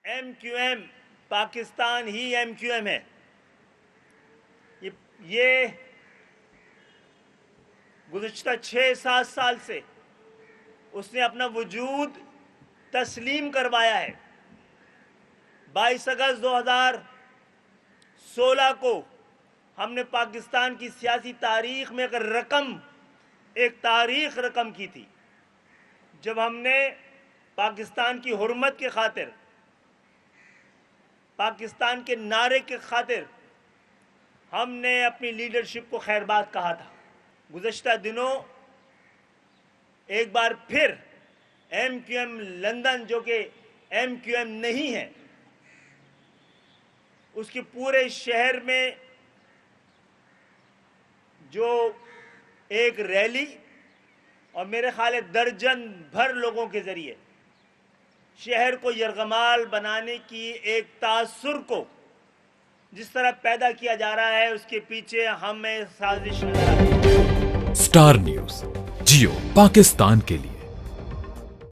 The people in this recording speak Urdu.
ایم کیو ایم پاکستان ہی ایم کیو ایم ہے. یہ گزشتہ 6-7 سال سے اس نے اپنا وجود تسلیم کروایا ہے. 22 اگست 2016 کو ہم نے پاکستان کی سیاسی تاریخ میں ایک تاریخ رقم کی تھی جب ہم نے پاکستان کی حرمت کے خاطر، پاکستان کے نعرے کے خاطر ہم نے اپنی لیڈرشپ کو خیر بات کہا تھا. گزشتہ دنوں ایک بار پھر ایم کیو ایم لندن، جو کہ ایم کیو ایم نہیں ہے، اس کے پورے شہر میں جو ایک ریلی اور میرے خیال ہے درجن بھر لوگوں کے ذریعے شہر کو یرغمال بنانے کی ایک تاثر کو جس طرح پیدا کیا جا رہا ہے، اس کے پیچھے ہمیں سازش نظر آتی ہے. اسٹار نیوز جیو پاکستان کے لیے.